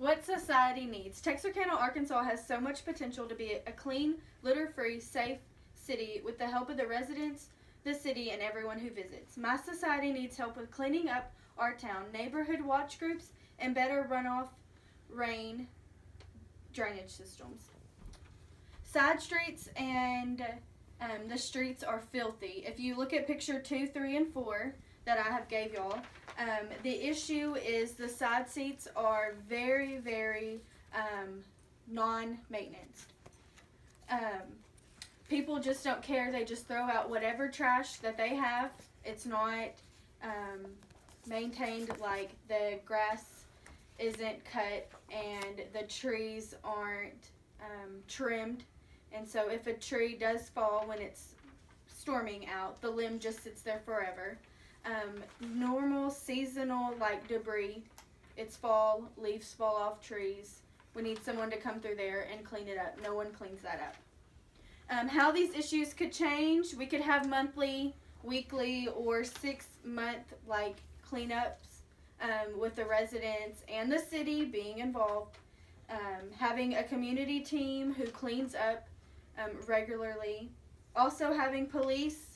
What society needs. Texarkana, Arkansas has so much potential to be a clean, litter-free, safe city with the help of the residents, the city, and everyone who visits. My society needs help with cleaning up our town, neighborhood watch groups, and better runoff rain drainage systems. Side streets and the streets are filthy. If you look at picture 2, 3, and 4 that I have gave y'all, the issue is the side seats are very, very non-maintenance. People just don't care. They just throw out whatever trash that they have. It's not maintained, like the grass isn't cut and the trees aren't trimmed. And so if a tree does fall when it's storming out, the limb just sits there forever. Normal seasonal like debris, it's fall, leaves fall off trees. We need someone to come through there and clean it up. No one cleans that up. How these issues could change, we could have monthly, weekly, or 6-month like cleanups with the residents and the city being involved. Having a community team who cleans up regularly. Also having police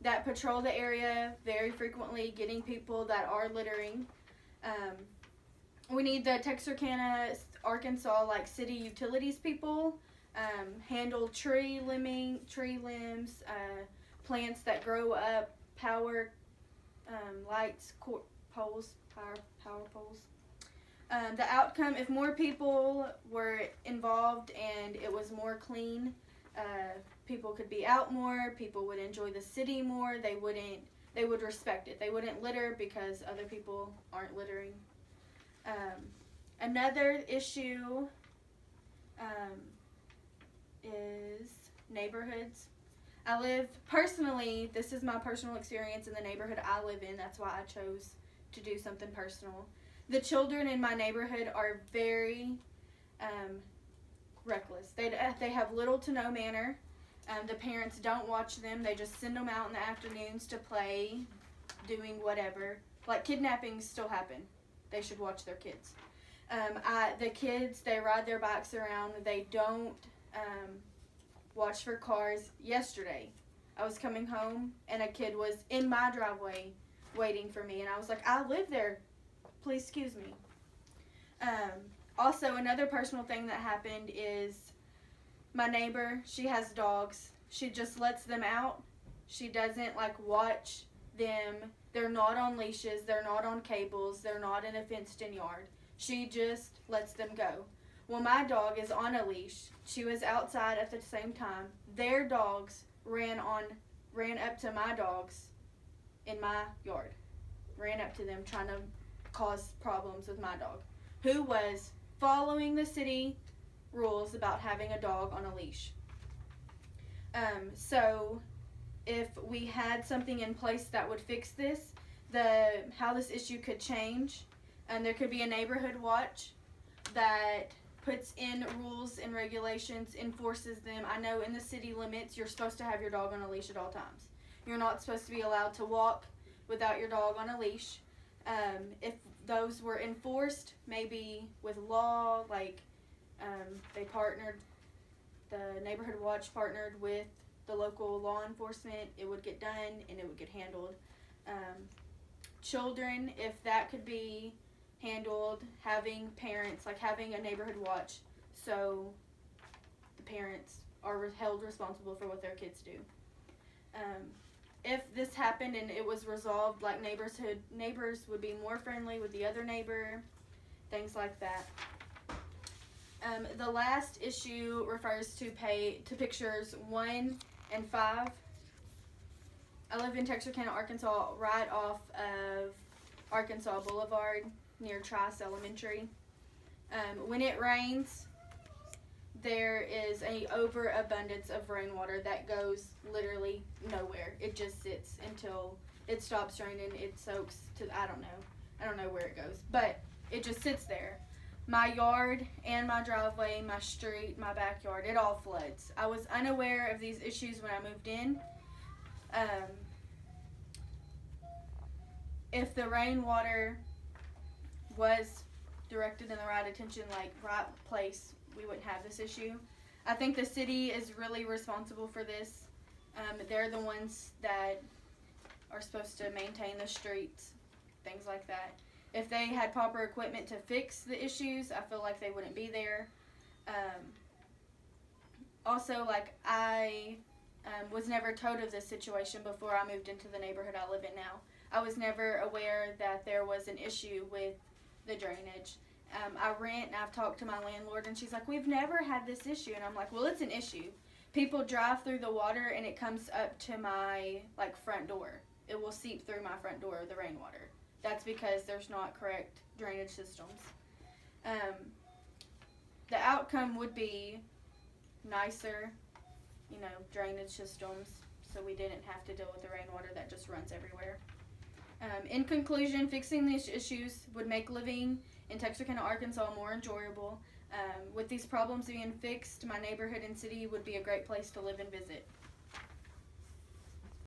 that patrol the area very frequently, getting people that are littering. We need the Texarkana, Arkansas, like city utilities people, handle tree limbs, plants that grow up, power lights, poles, power poles. The outcome, if more people were involved and it was more clean, people could be out more, people would enjoy the city more, they would respect it. They wouldn't litter because other people aren't littering. Another issue is neighborhoods. This is my personal experience in the neighborhood I live in. That's why I chose to do something personal. The children in my neighborhood are very reckless. They have little to no manner. The parents don't watch them. They just send them out in the afternoons to play, doing whatever. Like kidnappings still happen. They should watch their kids. The kids, they ride their bikes around. They don't watch for cars. Yesterday, I was coming home and a kid was in my driveway waiting for me. And I was like, I live there. Please excuse me. Also, another personal thing that happened is my neighbor, she has dogs. She just lets them out. She doesn't like watch them. They're not on leashes. They're not on cables. They're not in a fenced-in yard. She just lets them go. Well, my dog is on a leash. She was outside at the same time. Their dogs ran up to my dogs in my yard. Ran up to them trying to cause problems with my dog, who was following the city rules about having a dog on a leash. So if we had something in place that would fix this, how this issue could change, and there could be a neighborhood watch that puts in rules and regulations, enforces them. I know in the city limits, you're supposed to have your dog on a leash at all times. You're not supposed to be allowed to walk without your dog on a leash. If those were enforced, maybe with law, like the neighborhood watch partnered with the local law enforcement, it would get done and it would get handled. Children, if that could be handled, having parents, like having a neighborhood watch, so the parents are held responsible for what their kids do. If this happened and it was resolved, like neighbors would be more friendly with the other neighbor, things like that. The last issue refers to pictures 1 and 5. I live in Texarkana, Arkansas, right off of Arkansas Boulevard near Trice Elementary. When it rains, there is an overabundance of rainwater that goes literally nowhere. It just sits until it stops raining. It soaks to, I don't know where it goes, but it just sits there. My yard and my driveway, my street, my backyard, it all floods. I was unaware of these issues when I moved in. If the rainwater was directed in the right attention, like right place, we wouldn't have this issue. I think the city is really responsible for this. They're the ones that are supposed to maintain the streets, things like that. If they had proper equipment to fix the issues, I feel like they wouldn't be there. Also, like, I was never told of this situation before I moved into the neighborhood I live in now. I was never aware that there was an issue with the drainage. I rent and I've talked to my landlord and she's like, we've never had this issue. And I'm like, well, it's an issue. People drive through the water and it comes up to my, like, front door. It will seep through my front door, the rainwater. That's because there's not correct drainage systems. The outcome would be nicer, drainage systems, so we didn't have to deal with the rainwater that just runs everywhere. In conclusion, fixing these issues would make living in Texarkana, Arkansas more enjoyable. With these problems being fixed, my neighborhood and city would be a great place to live and visit.